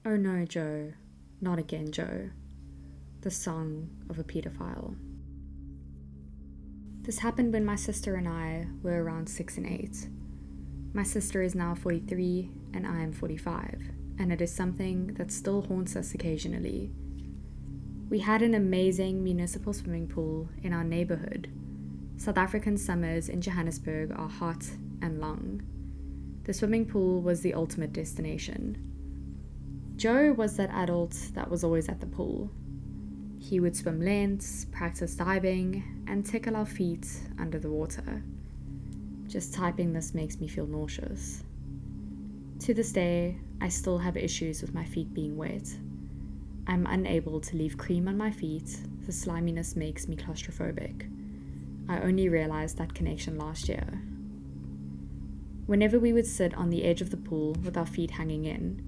Oh no, Joe, not again, Joe. The song of a pedophile. This happened when my sister and I were around 6 and 8. My sister is now 43 and I am 45, and it is something that still haunts us occasionally. We had an amazing municipal swimming pool in our neighborhood. South African summers in Johannesburg are hot and long. The swimming pool was the ultimate destination. Joe was that adult that was always at the pool. He would swim lengths, practice diving, and tickle our feet under the water. Just typing this makes me feel nauseous. To this day, I still have issues with my feet being wet. I'm unable to leave cream on my feet. The sliminess makes me claustrophobic. I only realized that connection last year. Whenever we would sit on the edge of the pool with our feet hanging in,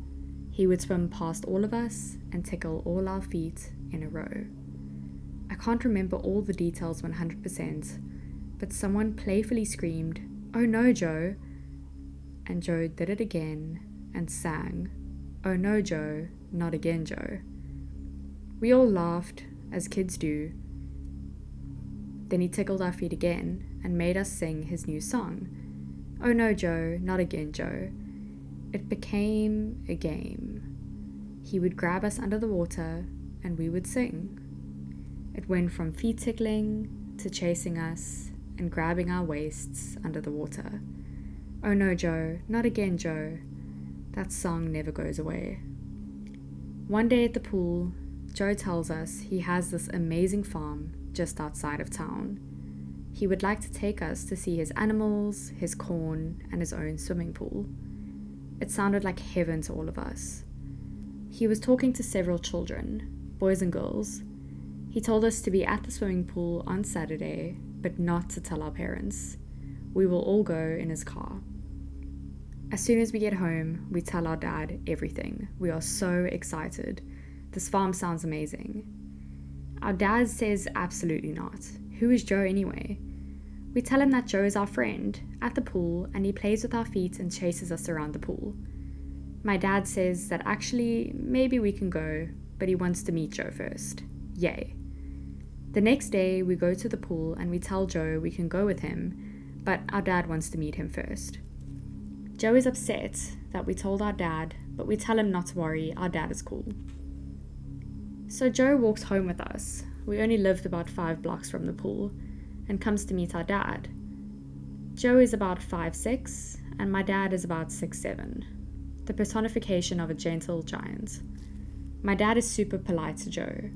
he would swim past all of us and tickle all our feet in a row. I can't remember all the details 100%, but someone playfully screamed, "Oh no, Joe!" And Joe did it again and sang, "Oh no, Joe, not again, Joe." We all laughed, as kids do. Then he tickled our feet again and made us sing his new song, "Oh no, Joe, not again, Joe." It became a game. He would grab us under the water and we would sing. It went from feet tickling to chasing us and grabbing our waists under the water. "Oh no, Joe, not again, Joe." That song never goes away. One day at the pool, Joe tells us he has this amazing farm just outside of town. He would like to take us to see his animals, his corn, and his own swimming pool. It sounded like heaven to all of us. He was talking to several children, boys and girls. He told us to be at the swimming pool on Saturday, but not to tell our parents. We will all go in his car. As soon as we get home, we tell our dad everything. We are so excited. This farm sounds amazing. Our dad says absolutely not. Who is Joe anyway? We tell him that Joe is our friend at the pool and he plays with our feet and chases us around the pool. My dad says that actually maybe we can go, but he wants to meet Joe first. Yay. The next day we go to the pool and we tell Joe we can go with him, but our dad wants to meet him first. Joe is upset that we told our dad, but we tell him not to worry, our dad is cool. So Joe walks home with us. We only lived about 5 blocks from the pool, and comes to meet our dad. Joe is about 5'6", and my dad is about 6'7", the personification of a gentle giant. My dad is super polite to Joe.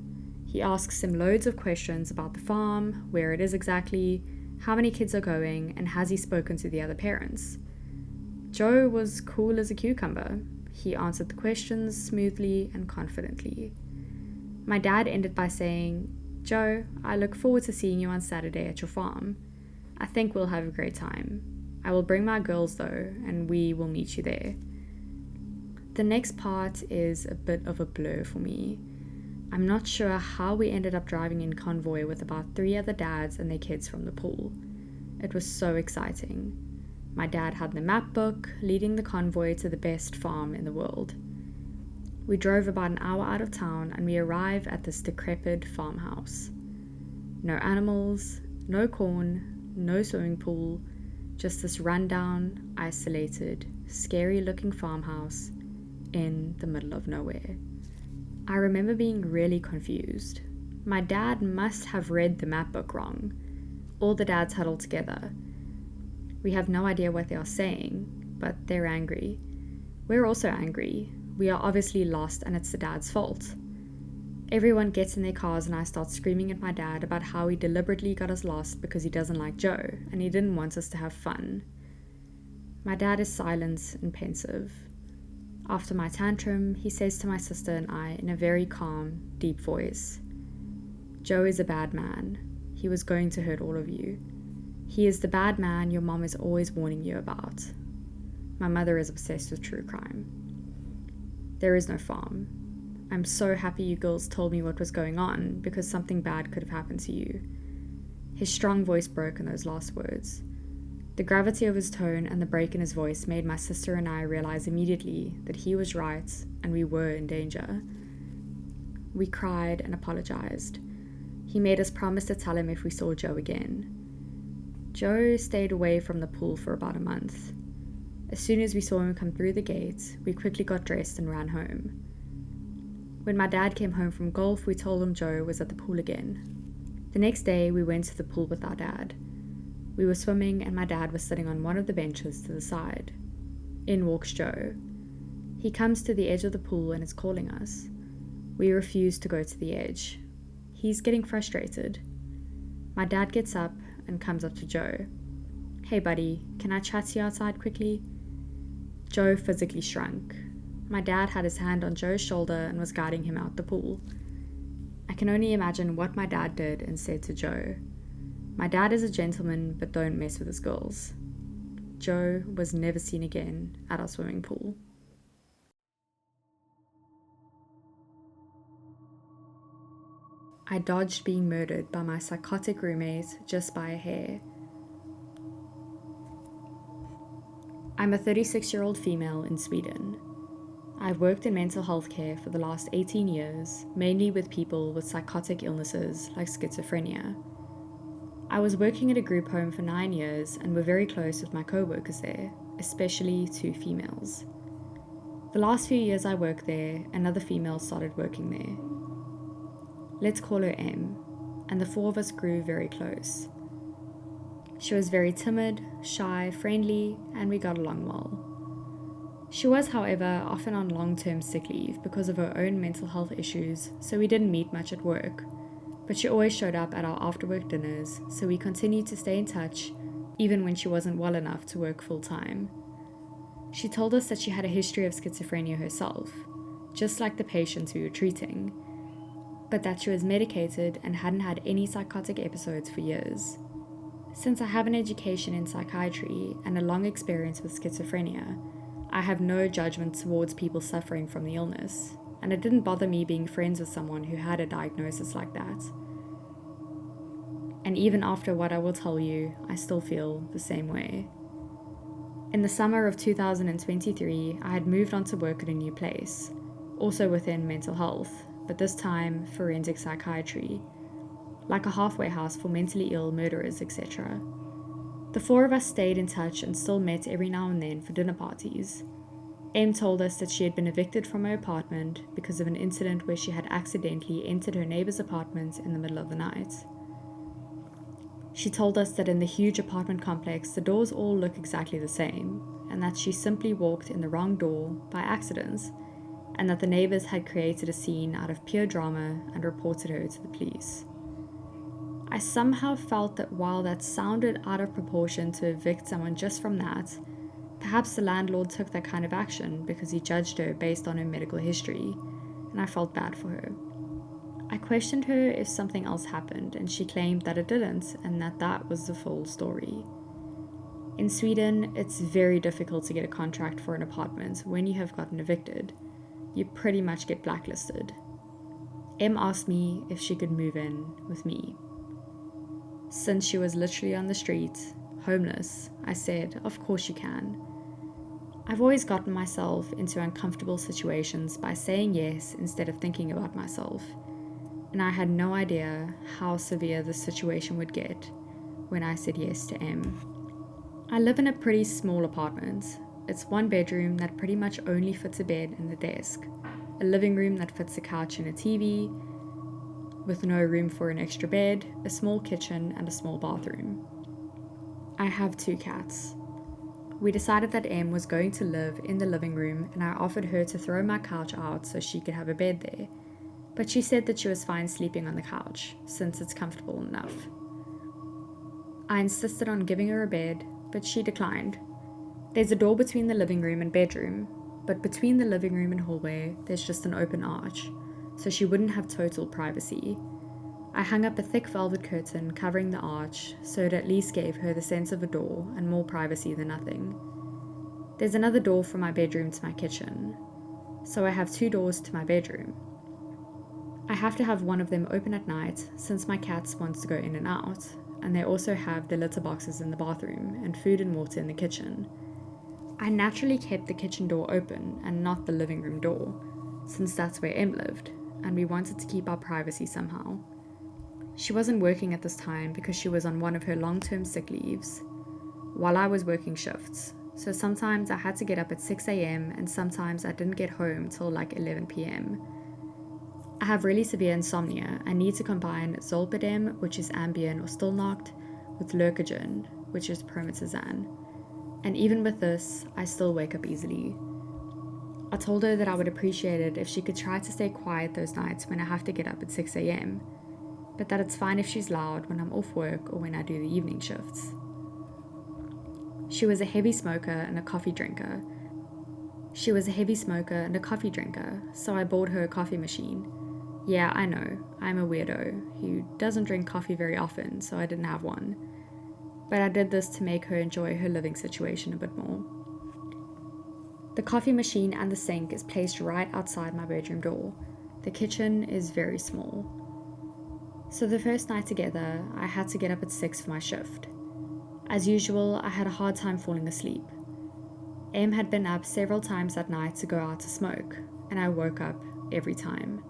He asks him loads of questions about the farm, where it is exactly, how many kids are going, and has he spoken to the other parents. Joe was cool as a cucumber. He answered the questions smoothly and confidently. My dad ended by saying, "Joe, I look forward to seeing you on Saturday at your farm. I think we'll have a great time. I will bring my girls though, and we will meet you there." The next part is a bit of a blur for me. I'm not sure how we ended up driving in convoy with about 3 other dads and their kids from the pool. It was so exciting. My dad had the map book, leading the convoy to the best farm in the world. We drove about an hour out of town and we arrive at this decrepit farmhouse. No animals, no corn, no swimming pool, just this rundown, isolated, scary-looking farmhouse in the middle of nowhere. I remember being really confused. My dad must have read the map book wrong. All the dads huddled together. We have no idea what they are saying, but they're angry. We're also angry. We are obviously lost and it's the dad's fault. Everyone gets in their cars and I start screaming at my dad about how he deliberately got us lost because he doesn't like Joe and he didn't want us to have fun. My dad is silent and pensive. After my tantrum, he says to my sister and I in a very calm, deep voice, "Joe is a bad man. He was going to hurt all of you. He is the bad man your mom is always warning you about." My mother is obsessed with true crime. There is no farm. I'm so happy you girls told me what was going on because something bad could have happened to you. His strong voice broke in those last words. The gravity of his tone and the break in his voice made my sister and I realize immediately that he was right and we were in danger. We cried and apologized. He made us promise to tell him if we saw Joe again. Joe stayed away from the pool for about a month. As soon as we saw him come through the gate, we quickly got dressed and ran home. When my dad came home from golf, we told him Joe was at the pool again. The next day, we went to the pool with our dad. We were swimming and my dad was sitting on one of the benches to the side. In walks Joe. He comes to the edge of the pool and is calling us. We refuse to go to the edge. He's getting frustrated. My dad gets up and comes up to Joe. "Hey buddy, can I chat to you outside quickly?" Joe physically shrunk. My dad had his hand on Joe's shoulder and was guiding him out the pool. I can only imagine what my dad did and said to Joe. My dad is a gentleman, but don't mess with his girls. Joe was never seen again at our swimming pool. I dodged being murdered by my psychotic roommate just by a hair. I'm a 36-year-old female in Sweden. I've worked in mental health care for the last 18 years, mainly with people with psychotic illnesses like schizophrenia. I was working at a group home for 9 years and were very close with my co-workers there, especially 2 females. The last few years I worked there, another female started working there. Let's call her M, and the 4 of us grew very close. She was very timid, shy, friendly, and we got along well. She was, however, often on long-term sick leave because of her own mental health issues, so we didn't meet much at work. But she always showed up at our after-work dinners, so we continued to stay in touch, even when she wasn't well enough to work full-time. She told us that she had a history of schizophrenia herself, just like the patients we were treating, but that she was medicated and hadn't had any psychotic episodes for years. Since I have an education in psychiatry and a long experience with schizophrenia, I have no judgment towards people suffering from the illness, and it didn't bother me being friends with someone who had a diagnosis like that. And even after what I will tell you, I still feel the same way. In the summer of 2023, I had moved on to work at a new place, also within mental health, but this time forensic psychiatry, like a halfway house for mentally ill murderers, etc. The 4 of us stayed in touch and still met every now and then for dinner parties. Em told us that she had been evicted from her apartment because of an incident where she had accidentally entered her neighbor's apartment in the middle of the night. She told us that in the huge apartment complex, the doors all look exactly the same, and that she simply walked in the wrong door by accident, and that the neighbors had created a scene out of pure drama and reported her to the police. I somehow felt that while that sounded out of proportion to evict someone just from that, perhaps the landlord took that kind of action because he judged her based on her medical history, and I felt bad for her. I questioned her if something else happened, and she claimed that it didn't, and that was the full story. In Sweden, it's very difficult to get a contract for an apartment when you have gotten evicted. You pretty much get blacklisted. Em asked me if she could move in with me. Since she was literally on the street, homeless, I said, of course you can. I've always gotten myself into uncomfortable situations by saying yes instead of thinking about myself, and I had no idea how severe the situation would get when I said yes to M. I live in a pretty small apartment. It's 1 bedroom that pretty much only fits a bed and a desk, a living room that fits a couch and a TV, with no room for an extra bed, a small kitchen, and a small bathroom. I have 2 cats. We decided that Em was going to live in the living room, and I offered her to throw my couch out so she could have a bed there, but she said that she was fine sleeping on the couch, since it's comfortable enough. I insisted on giving her a bed, but she declined. There's a door between the living room and bedroom, but between the living room and hallway, there's just an open arch, so she wouldn't have total privacy. I hung up a thick velvet curtain covering the arch, so it at least gave her the sense of a door and more privacy than nothing. There's another door from my bedroom to my kitchen, so I have 2 doors to my bedroom. I have to have one of them open at night since my cats want to go in and out, and they also have the litter boxes in the bathroom and food and water in the kitchen. I naturally kept the kitchen door open and not the living room door, since that's where Em lived, and we wanted to keep our privacy somehow. She wasn't working at this time because she was on one of her long-term sick leaves, while I was working shifts, so sometimes I had to get up at 6 a.m. and sometimes I didn't get home till like 11 p.m. I have really severe insomnia and need to combine zolpidem, which is Ambien or Stilnoct, with Lurcogen, which is promethazine. And even with this, I still wake up easily. I told her that I would appreciate it if she could try to stay quiet those nights when I have to get up at 6 a.m., but that it's fine if she's loud when I'm off work or when I do the evening shifts. She was a heavy smoker and a coffee drinker, so I bought her a coffee machine. Yeah, I know, I'm a weirdo who doesn't drink coffee very often, so I didn't have one. But I did this to make her enjoy her living situation a bit more. The coffee machine and the sink is placed right outside my bedroom door. The kitchen is very small. So the first night together, I had to get up at 6 for my shift. As usual, I had a hard time falling asleep. Em had been up several times that night to go out to smoke, and I woke up every time.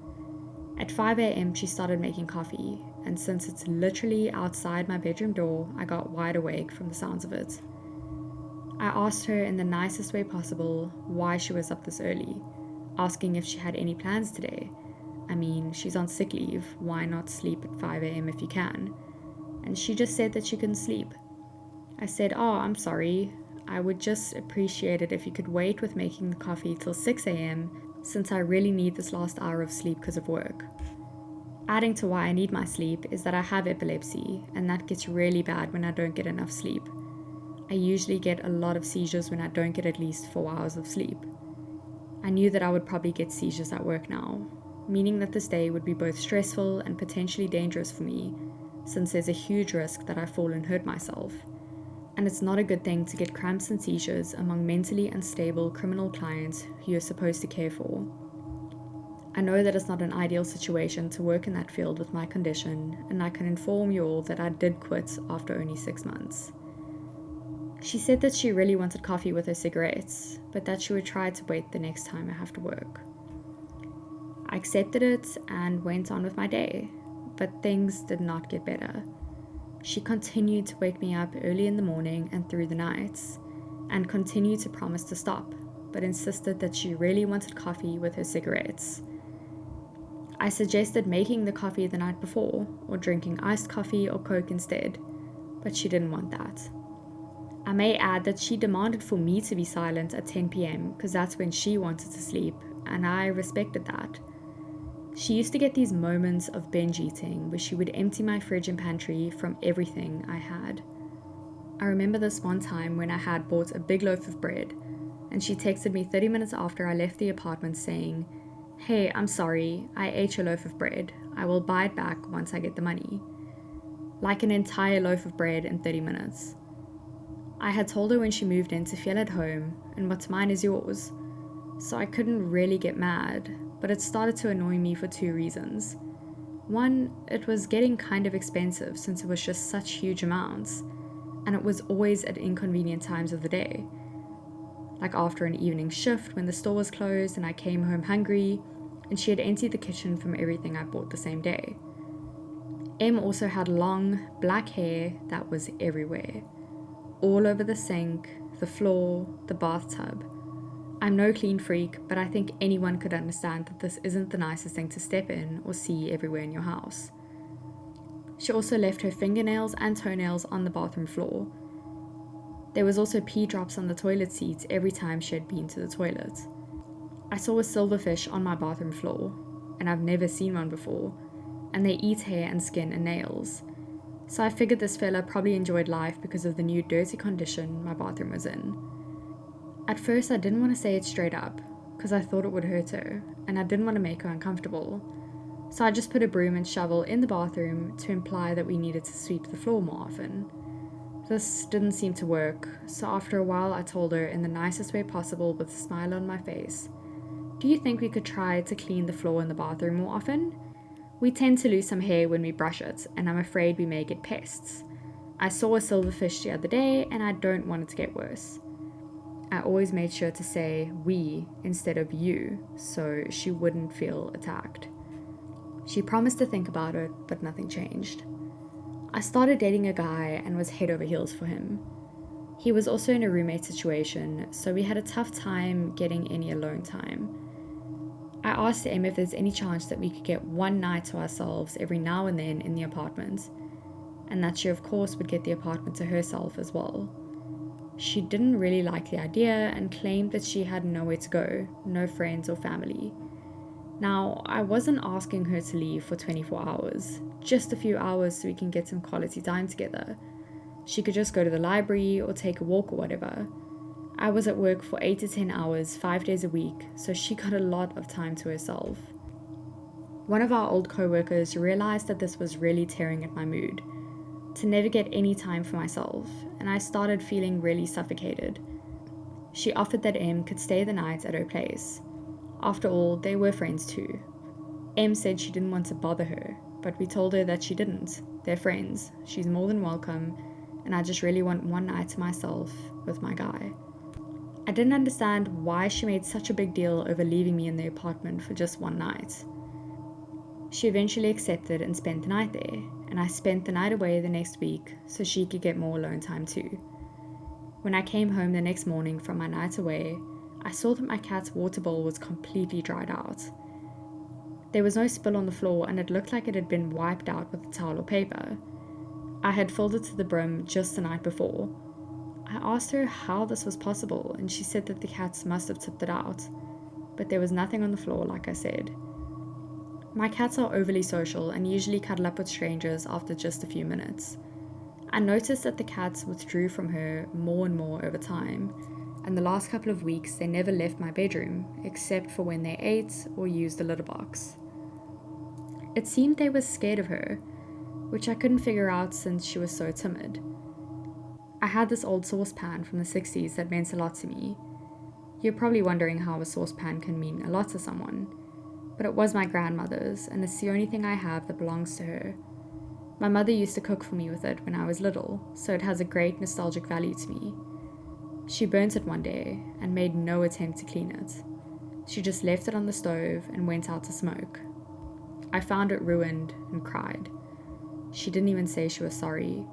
At 5 a.m. she started making coffee, and since it's literally outside my bedroom door, I got wide awake from the sounds of it. I asked her in the nicest way possible why she was up this early, asking if she had any plans today. I mean, she's on sick leave, why not sleep at 5 a.m. if you can? And she just said that she couldn't sleep. I said, "Oh, I'm sorry. I would just appreciate it if you could wait with making the coffee till 6 a.m. since I really need this last hour of sleep because of work." Adding to why I need my sleep is that I have epilepsy, and that gets really bad when I don't get enough sleep. I usually get a lot of seizures when I don't get at least 4 hours of sleep. I knew that I would probably get seizures at work now, meaning that this day would be both stressful and potentially dangerous for me, since there's a huge risk that I fall and hurt myself. And it's not a good thing to get cramps and seizures among mentally unstable criminal clients who you're supposed to care for. I know that it's not an ideal situation to work in that field with my condition, and I can inform you all that I did quit after only 6 months. She said that she really wanted coffee with her cigarettes, but that she would try to wait the next time I have to work. I accepted it and went on with my day, but things did not get better. She continued to wake me up early in the morning and through the nights, and continued to promise to stop, but insisted that she really wanted coffee with her cigarettes. I suggested making the coffee the night before, or drinking iced coffee or Coke instead, but she didn't want that. I may add that she demanded for me to be silent at 10 p.m. because that's when she wanted to sleep, and I respected that. She used to get these moments of binge eating where she would empty my fridge and pantry from everything I had. I remember this one time when I had bought a big loaf of bread, and she texted me 30 minutes after I left the apartment saying, "Hey, I'm sorry, I ate your loaf of bread. I will buy it back once I get the money." Like an entire loaf of bread in 30 minutes. I had told her when she moved in to feel at home, and what's mine is yours. So I couldn't really get mad, but it started to annoy me for 2 reasons. One, it was getting kind of expensive since it was just such huge amounts, and it was always at inconvenient times of the day. Like after an evening shift when the store was closed and I came home hungry, and she had emptied the kitchen from everything I bought the same day. Em also had long, black hair that was everywhere. All over the sink, the floor, the bathtub. I'm no clean freak, but I think anyone could understand that this isn't the nicest thing to step in or see everywhere in your house. She also left her fingernails and toenails on the bathroom floor. There was also pee drops on the toilet seats every time she had been to the toilet. I saw a silverfish on my bathroom floor, and I've never seen one before, and they eat hair and skin and nails. So I figured this fella probably enjoyed life because of the new dirty condition my bathroom was in. At first I didn't want to say it straight up, because I thought it would hurt her, and I didn't want to make her uncomfortable. So I just put a broom and shovel in the bathroom to imply that we needed to sweep the floor more often. This didn't seem to work, so after a while I told her in the nicest way possible with a smile on my face, "Do you think we could try to clean the floor in the bathroom more often? We tend to lose some hair when we brush it, and I'm afraid we may get pests. I saw a silverfish the other day and I don't want it to get worse. I always made sure to say we instead of you so she wouldn't feel attacked. She promised to think about it, but nothing changed. I started dating a guy and was head over heels for him. He was also in a roommate situation, so we had a tough time getting any alone time. I asked him if there's any chance that we could get one night to ourselves every now and then in the apartment, and that she of course would get the apartment to herself as well. She didn't really like the idea and claimed that she had nowhere to go, no friends or family. Now, I wasn't asking her to leave for 24 hours, just a few hours so we can get some quality time together. She could just go to the library or take a walk or whatever. I was at work for 8 to 10 hours, 5 days a week, so she got a lot of time to herself. One of our old co-workers realized that this was really tearing at my mood, to never get any time for myself, and I started feeling really suffocated. She offered that M could stay the night at her place. After all, they were friends too. M said she didn't want to bother her, but we told her that she didn't. They're friends, she's more than welcome, and I just really want one night to myself with my guy. I didn't understand why she made such a big deal over leaving me in the apartment for just one night. She eventually accepted and spent the night there, and I spent the night away the next week so she could get more alone time too. When I came home the next morning from my night away, I saw that my cat's water bowl was completely dried out. There was no spill on the floor and it looked like it had been wiped out with a towel or paper. I had filled it to the brim just the night before. I asked her how this was possible and she said that the cats must have tipped it out, but there was nothing on the floor like I said. My cats are overly social and usually cuddle up with strangers after just a few minutes. I noticed that the cats withdrew from her more and more over time, and the last couple of weeks they never left my bedroom except for when they ate or used the litter box. It seemed they were scared of her, which I couldn't figure out since she was so timid. I had this old saucepan from the 60s that meant a lot to me. You're probably wondering how a saucepan can mean a lot to someone, but it was my grandmother's and it's the only thing I have that belongs to her. My mother used to cook for me with it when I was little, so it has a great nostalgic value to me. She burnt it one day and made no attempt to clean it. She just left it on the stove and went out to smoke. I found it ruined and cried. She didn't even say she was sorry.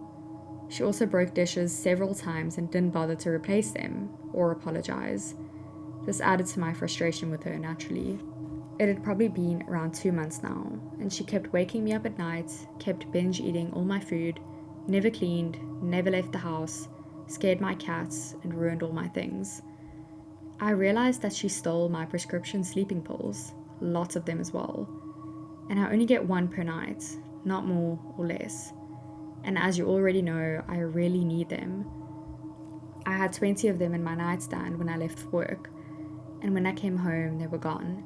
She also broke dishes several times and didn't bother to replace them or apologize. This added to my frustration with her naturally. It had probably been around 2 months now, and she kept waking me up at night, kept binge eating all my food, never cleaned, never left the house, scared my cats, and ruined all my things. I realized that she stole my prescription sleeping pills, lots of them as well, and I only get one per night, not more or less. And as you already know, I really need them. I had 20 of them in my nightstand when I left for work, and when I came home, they were gone.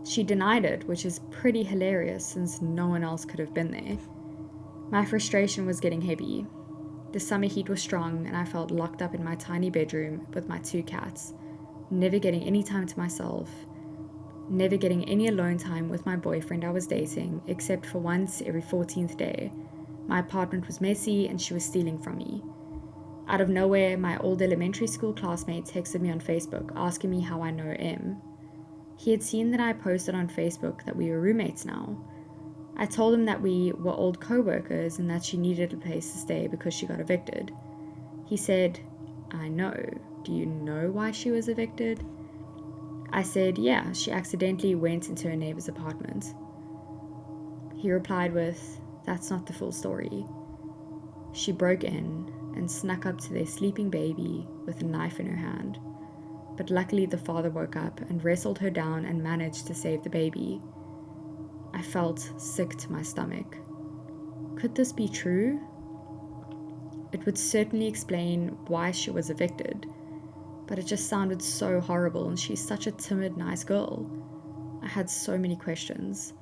She denied it, which is pretty hilarious since no one else could have been there. My frustration was getting heavy. The summer heat was strong and I felt locked up in my tiny bedroom with my 2 cats, never getting any time to myself, never getting any alone time with my boyfriend I was dating except for once every 14th day. My apartment was messy and she was stealing from me. Out of nowhere, my old elementary school classmate texted me on Facebook asking me how I know M. He had seen that I posted on Facebook that we were roommates now. I told him that we were old co-workers and that she needed a place to stay because she got evicted. He said, "I know. Do you know why she was evicted?" I said, "Yeah, she accidentally went into her neighbor's apartment." He replied with, "That's not the full story. She broke in and snuck up to their sleeping baby with a knife in her hand. But luckily the father woke up and wrestled her down and managed to save the baby." I felt sick to my stomach. Could this be true? It would certainly explain why she was evicted, but it just sounded so horrible and she's such a timid, nice girl. I had so many questions.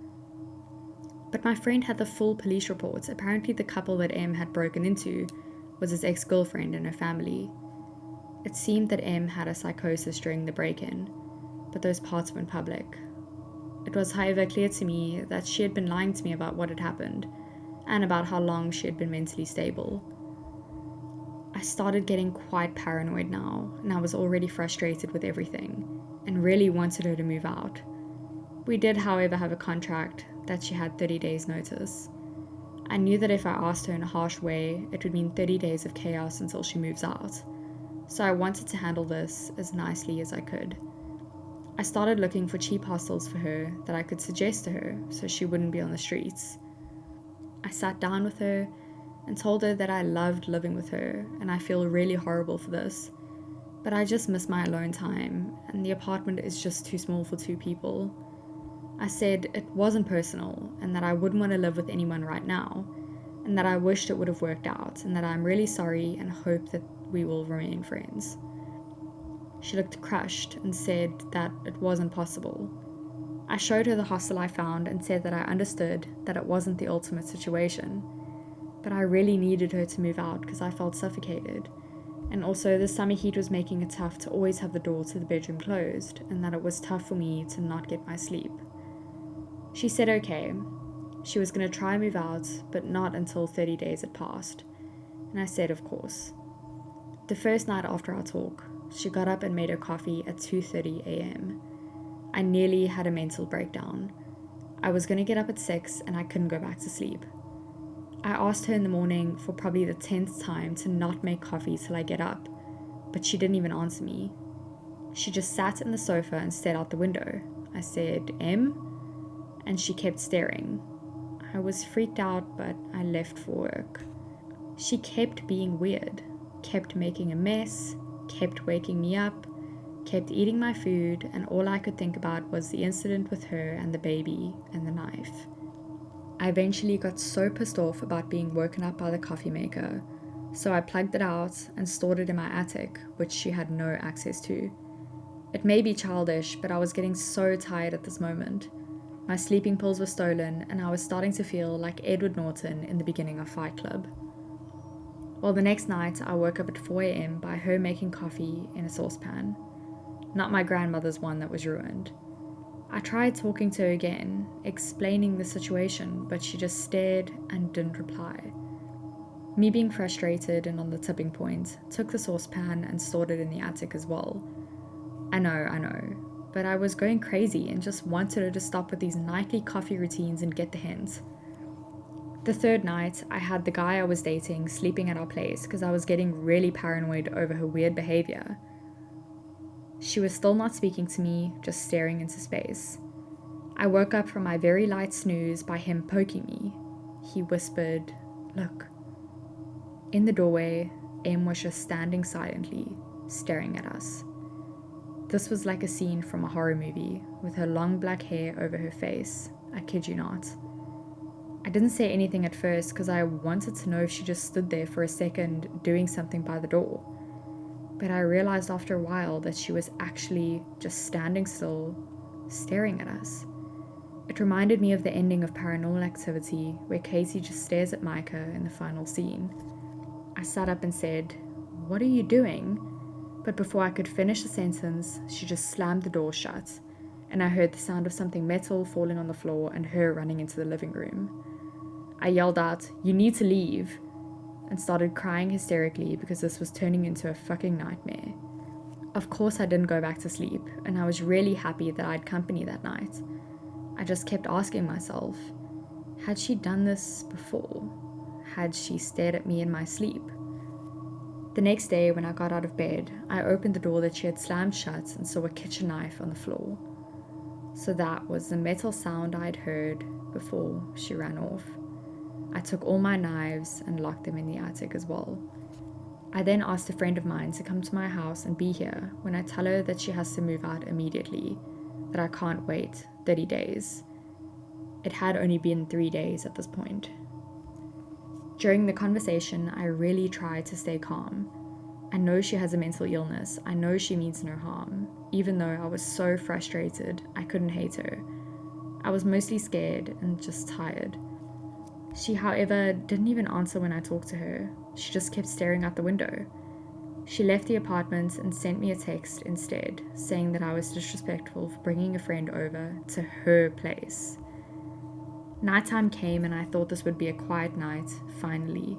But my friend had the full police report. Apparently the couple that M had broken into was his ex-girlfriend and her family. It seemed that M had a psychosis during the break-in, but those parts went public. It was, however, clear to me that she had been lying to me about what had happened, and about how long she had been mentally stable. I started getting quite paranoid now, and I was already frustrated with everything, and really wanted her to move out. We did, however, have a contract that she had 30 days notice. I knew that if I asked her in a harsh way, it would mean 30 days of chaos until she moves out, so I wanted to handle this as nicely as I could. I started looking for cheap hostels for her that I could suggest to her so she wouldn't be on the streets. I sat down with her and told her that I loved living with her and I feel really horrible for this, but I just miss my alone time and the apartment is just too small for 2 people. I said it wasn't personal and that I wouldn't want to live with anyone right now and that I wished it would have worked out and that I'm really sorry and hope that we will remain friends. She looked crushed and said that it wasn't possible. I showed her the hostel I found and said that I understood that it wasn't the ultimate situation, but I really needed her to move out because I felt suffocated, and also the summer heat was making it tough to always have the door to the bedroom closed, and that it was tough for me to not get my sleep. She said okay, she was going to try and move out, but not until 30 days had passed, and I said of course. The first night after our talk, she got up and made her coffee at 2:30 a.m. I nearly had a mental breakdown. I was going to get up at 6 and I couldn't go back to sleep. I asked her in the morning for probably the 10th time to not make coffee till I get up, but she didn't even answer me. She just sat in the sofa and stared out the window. I said, "Em?" And she kept staring. I was freaked out, but I left for work. She kept being weird, kept making a mess, kept waking me up, kept eating my food, and all I could think about was the incident with her and the baby and the knife. I eventually got so pissed off about being woken up by the coffee maker, so I plugged it out and stored it in my attic, which she had no access to. It may be childish, but I was getting so tired at this moment. My sleeping pills were stolen, and I was starting to feel like Edward Norton in the beginning of Fight Club. Well, the next night, I woke up at 4 a.m. by her making coffee in a saucepan. Not my grandmother's one that was ruined. I tried talking to her again, explaining the situation, but she just stared and didn't reply. Me being frustrated and on the tipping point, took the saucepan and stored it in the attic as well. I know, but I was going crazy and just wanted her to stop with these nightly coffee routines and get the hint. The third night, I had the guy I was dating sleeping at our place because I was getting really paranoid over her weird behavior. She was still not speaking to me, just staring into space. I woke up from my very light snooze by him poking me. He whispered, "Look." In the doorway, Em was just standing silently, staring at us. This was like a scene from a horror movie, with her long black hair over her face. I kid you not. I didn't say anything at first because I wanted to know if she just stood there for a second doing something by the door. But I realized after a while that she was actually just standing still, staring at us. It reminded me of the ending of Paranormal Activity, where Casey just stares at Micah in the final scene. I sat up and said, "What are you doing?" But before I could finish the sentence, she just slammed the door shut, and I heard the sound of something metal falling on the floor and her running into the living room. I yelled out, "You need to leave," and started crying hysterically because this was turning into a fucking nightmare. Of course I didn't go back to sleep, and I was really happy that I had company that night. I just kept asking myself, had she done this before? Had she stared at me in my sleep? The next day when I got out of bed, I opened the door that she had slammed shut and saw a kitchen knife on the floor. So that was the metal sound I had heard before she ran off. I took all my knives and locked them in the attic as well. I then asked a friend of mine to come to my house and be here when I tell her that she has to move out immediately, that I can't wait 30 days. It had only been 3 days at this point. During the conversation, I really tried to stay calm. I know she has a mental illness. I know she means no harm. Even though I was so frustrated, I couldn't hate her. I was mostly scared and just tired. She, however, didn't even answer when I talked to her. She just kept staring out the window. She left the apartment and sent me a text instead, saying that I was disrespectful for bringing a friend over to her place. Nighttime came and I thought this would be a quiet night, finally.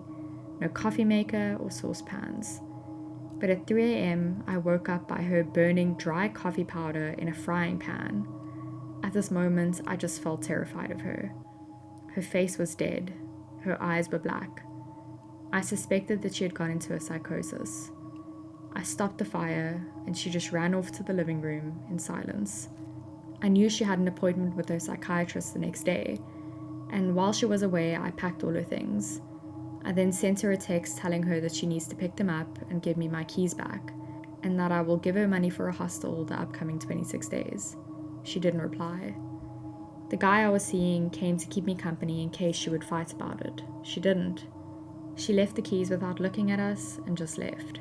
no coffee maker or saucepans. But at 3 a.m., I woke up by her burning dry coffee powder in a frying pan. At this moment, I just felt terrified of her. Her face was dead. Her eyes were black. I suspected that she had gone into a psychosis. I stopped the fire, and she just ran off to the living room in silence. I knew she had an appointment with her psychiatrist the next day, and while she was away, I packed all her things. I then sent her a text telling her that she needs to pick them up and give me my keys back, and that I will give her money for a hostel the upcoming 26 days. She didn't reply. The guy I was seeing came to keep me company in case she would fight about it. She didn't. She left the keys without looking at us and just left.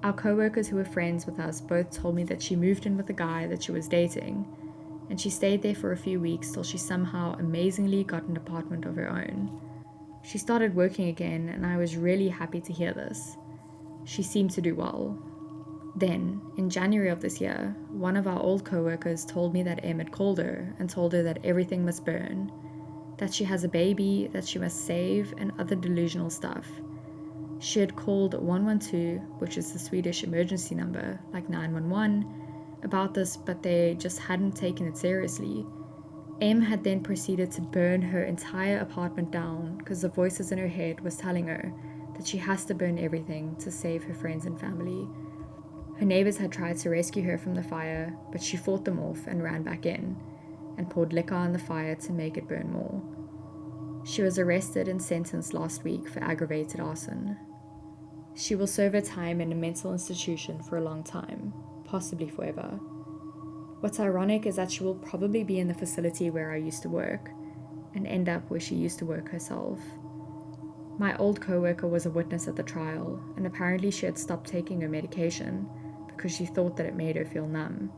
Our co-workers who were friends with us both told me that she moved in with a guy that she was dating, and she stayed there for a few weeks till she somehow amazingly got an apartment of her own. She started working again, and I was really happy to hear this. She seemed to do well. Then, in January of this year, one of our old co-workers told me that Em had called her and told her that everything must burn, that she has a baby that she must save, and other delusional stuff. She had called 112, which is the Swedish emergency number, like 911, about this, but they just hadn't taken it seriously. Em had then proceeded to burn her entire apartment down because the voices in her head was telling her that she has to burn everything to save her friends and family. Her neighbors had tried to rescue her from the fire, but she fought them off and ran back in, and poured liquor on the fire to make it burn more. She was arrested and sentenced last week for aggravated arson. She will serve her time in a mental institution for a long time, possibly forever. What's ironic is that she will probably be in the facility where I used to work, and end up where she used to work herself. My old co-worker was a witness at the trial, and apparently she had stopped taking her medication because she thought that it made her feel numb,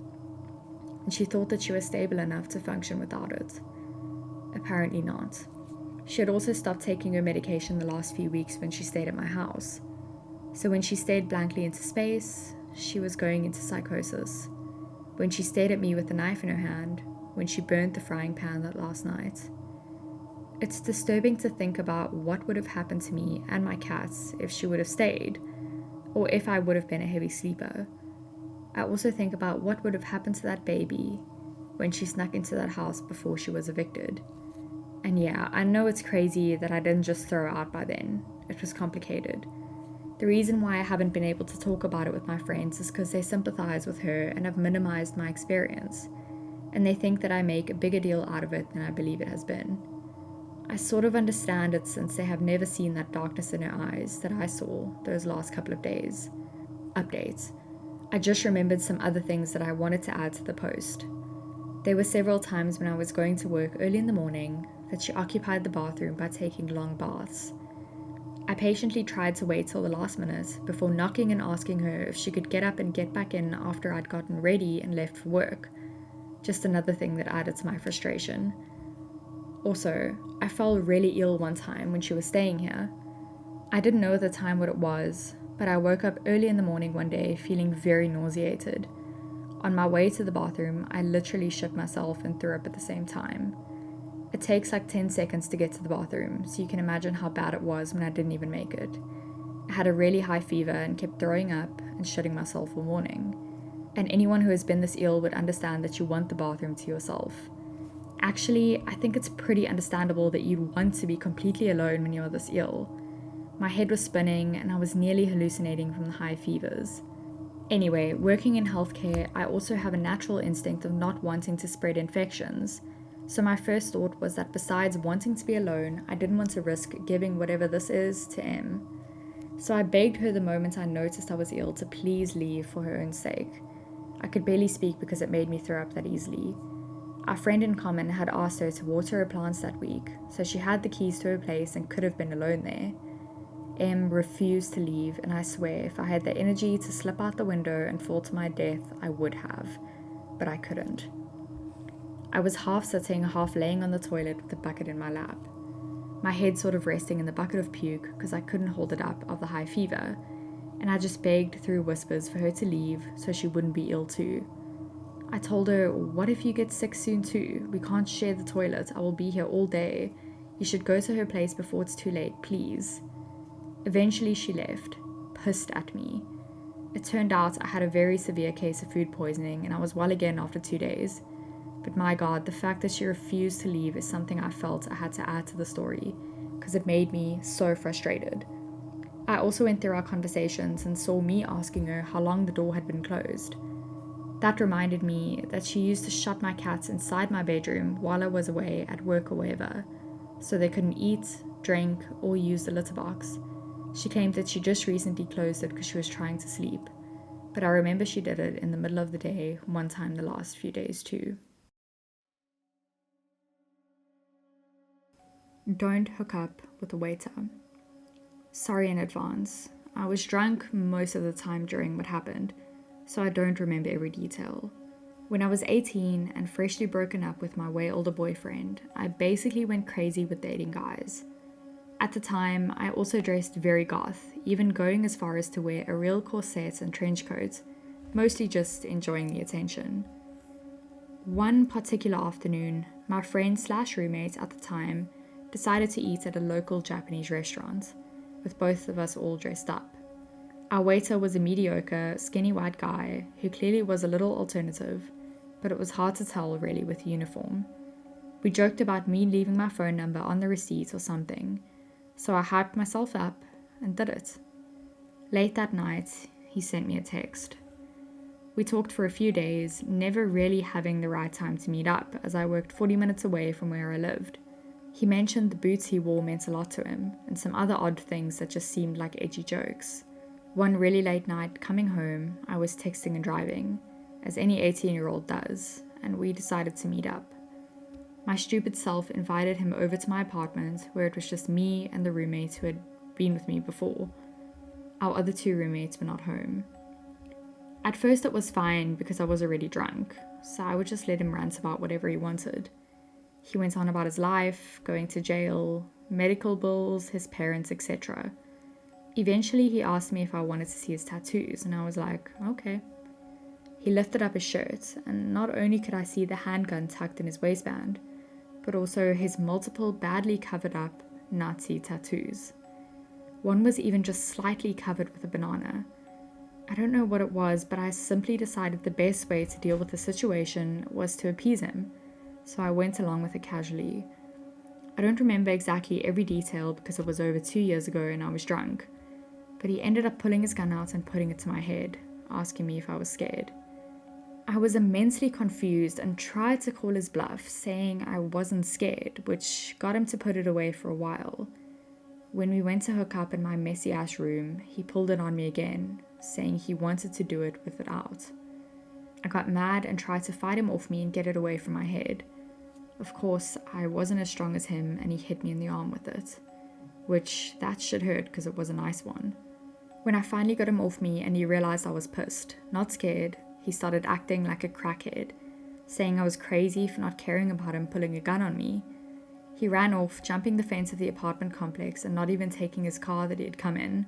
and she thought that she was stable enough to function without it. Apparently not. She had also stopped taking her medication the last few weeks when she stayed at my house. So when she stared blankly into space, she was going into psychosis. When she stared at me with a knife in her hand, when she burnt the frying pan that last night. It's disturbing to think about what would have happened to me and my cats if she would have stayed, or if I would have been a heavy sleeper. I also think about what would have happened to that baby when she snuck into that house before she was evicted. And yeah, I know it's crazy that I didn't just throw her out by then. It was complicated. The reason why I haven't been able to talk about it with my friends is because they sympathize with her and have minimized my experience, and they think that I make a bigger deal out of it than I believe it has been. I sort of understand it since they have never seen that darkness in her eyes that I saw those last couple of days. Updates. I just remembered some other things that I wanted to add to the post. There were several times when I was going to work early in the morning that she occupied the bathroom by taking long baths. I patiently tried to wait till the last minute before knocking and asking her if she could get up and get back in after I'd gotten ready and left for work. Just another thing that added to my frustration. Also, I fell really ill one time when she was staying here. I didn't know at the time what it was, but I woke up early in the morning one day feeling very nauseated. On my way to the bathroom, I literally shit myself and threw up at the same time. It takes like 10 seconds to get to the bathroom, so you can imagine how bad it was when I didn't even make it. I had a really high fever and kept throwing up and shitting myself all morning. And anyone who has been this ill would understand that you want the bathroom to yourself. Actually, I think it's pretty understandable that you'd want to be completely alone when you're this ill. My head was spinning and I was nearly hallucinating from the high fevers. Anyway, working in healthcare, I also have a natural instinct of not wanting to spread infections. So my first thought was that besides wanting to be alone, I didn't want to risk giving whatever this is to Em. So I begged her the moment I noticed I was ill to please leave for her own sake. I could barely speak because it made me throw up that easily. Our friend in common had asked her to water her plants that week, so she had the keys to her place and could have been alone there. Em refused to leave, and I swear if I had the energy to slip out the window and fall to my death, I would have, but I couldn't. I was half sitting, half laying on the toilet with the bucket in my lap. My head sort of resting in the bucket of puke because I couldn't hold it up of the high fever, and I just begged through whispers for her to leave so she wouldn't be ill too. I told her, what if you get sick soon too? We can't share the toilet. I will be here all day. You should go to her place before it's too late, please. Eventually she left, pissed at me. It turned out I had a very severe case of food poisoning and I was well again after 2 days. But my God, the fact that she refused to leave is something I felt I had to add to the story because it made me so frustrated. I also went through our conversations and saw me asking her how long the door had been closed. That reminded me that she used to shut my cats inside my bedroom while I was away at work or wherever, so they couldn't eat, drink, or use the litter box. She claimed that she just recently closed it because she was trying to sleep, but I remember she did it in the middle of the day one time the last few days too. Don't hook up with a waiter. Sorry in advance. I was drunk most of the time during what happened, so I don't remember every detail. When I was 18 and freshly broken up with my way older boyfriend, I basically went crazy with dating guys. At the time, I also dressed very goth, even going as far as to wear a real corset and trench coat, mostly just enjoying the attention. One particular afternoon, my friend/roommate at the time decided to eat at a local Japanese restaurant, with both of us all dressed up. Our waiter was a mediocre, skinny white guy who clearly was a little alternative, but it was hard to tell really with uniform. We joked about me leaving my phone number on the receipt or something, so I hyped myself up and did it. Late that night, he sent me a text. We talked for a few days, never really having the right time to meet up as I worked 40 minutes away from where I lived. He mentioned the boots he wore meant a lot to him, and some other odd things that just seemed like edgy jokes. One really late night, coming home, I was texting and driving, as any 18-year-old does, and we decided to meet up. My stupid self invited him over to my apartment, where it was just me and the roommate who had been with me before. Our other 2 roommates were not home. At first it was fine because I was already drunk, so I would just let him rant about whatever he wanted. He went on about his life, going to jail, medical bills, his parents, etc. Eventually he asked me if I wanted to see his tattoos, and I was like, okay. He lifted up his shirt, and not only could I see the handgun tucked in his waistband, but also his multiple badly covered up Nazi tattoos. One was even just slightly covered with a banana. I don't know what it was, but I simply decided the best way to deal with the situation was to appease him, so I went along with it casually. I don't remember exactly every detail because it was over 2 years ago and I was drunk, but he ended up pulling his gun out and putting it to my head, asking me if I was scared. I was immensely confused and tried to call his bluff, saying I wasn't scared, which got him to put it away for a while. When we went to hook up in my messy-ass room, he pulled it on me again, saying he wanted to do it with it out. I got mad and tried to fight him off me and get it away from my head. Of course, I wasn't as strong as him and he hit me in the arm with it, which that should hurt because it was a nice one. When I finally got him off me and he realized I was pissed, not scared, he started acting like a crackhead, saying I was crazy for not caring about him pulling a gun on me. He ran off, jumping the fence of the apartment complex and not even taking his car that he had come in.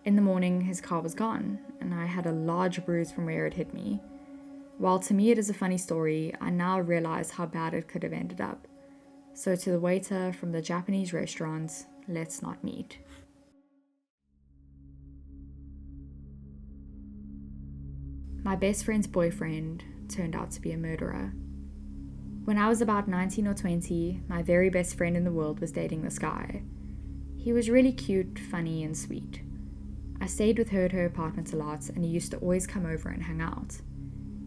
In the morning, his car was gone, and I had a large bruise from where it hit me. While to me it is a funny story, I now realize how bad it could have ended up. So to the waiter from the Japanese restaurant, let's not meet. My best friend's boyfriend turned out to be a murderer. When I was about 19 or 20, my very best friend in the world was dating this guy. He was really cute, funny, and sweet. I stayed with her at her apartment a lot, and he used to always come over and hang out.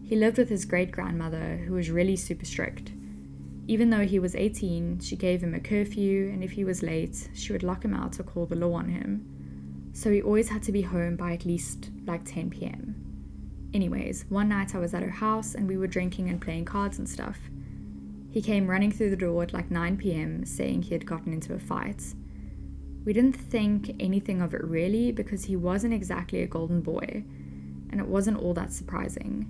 He lived with his great-grandmother, who was really super strict. Even though he was 18, she gave him a curfew, and if he was late, she would lock him out or call the law on him. So he always had to be home by at least 10 p.m. Anyways, one night I was at her house, and we were drinking and playing cards and stuff. He came running through the door at 9 p.m, saying he had gotten into a fight. We didn't think anything of it really, because he wasn't exactly a golden boy, and it wasn't all that surprising.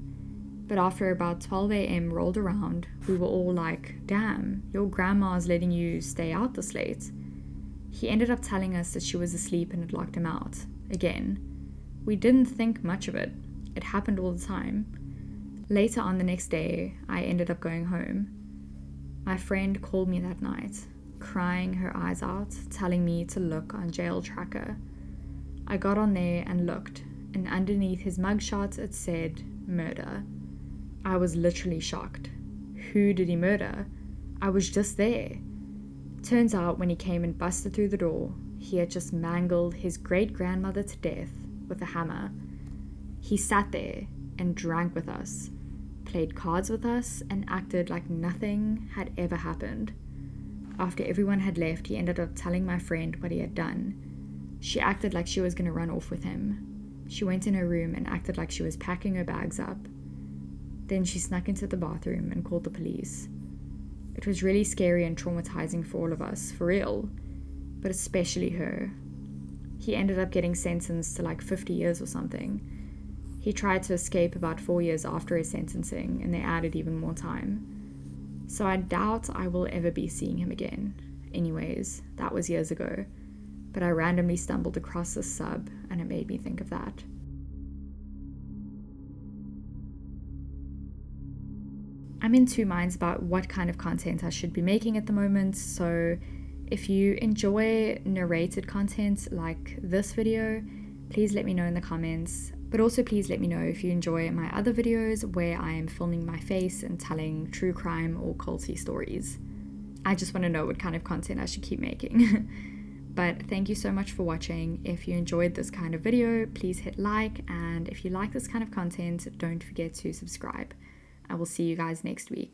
But after about 12 a.m. rolled around, we were all like, damn, your grandma's letting you stay out this late. He ended up telling us that she was asleep and had locked him out. Again, we didn't think much of it. It happened all the time. Later on the next day, I ended up going home. My friend called me that night, crying her eyes out, telling me to look on Jail Tracker, I got on there and looked, and underneath his mugshot it said murder. I was literally shocked. Who did he murder? I was just there. Turns out when he came and busted through the door, he had just mangled his great-grandmother to death with a hammer. He sat there and drank with us, played cards with us, and acted like nothing had ever happened. After everyone had left, he ended up telling my friend what he had done. She acted like she was going to run off with him. She went in her room and acted like she was packing her bags up. Then she snuck into the bathroom and called the police. It was really scary and traumatizing for all of us, for real, but especially her. He ended up getting sentenced to like 50 years or something. He tried to escape about 4 years after his sentencing, and they added even more time. So I doubt I will ever be seeing him again. Anyways, that was years ago, but I randomly stumbled across this sub, and it made me think of that. I'm in two minds about what kind of content I should be making at the moment, so if you enjoy narrated content like this video, please let me know in the comments, but also please let me know if you enjoy my other videos where I am filming my face and telling true crime or culty stories. I just want to know what kind of content I should keep making. But thank you so much for watching. If you enjoyed this kind of video, please hit like, and if you like this kind of content, don't forget to subscribe. I will see you guys next week.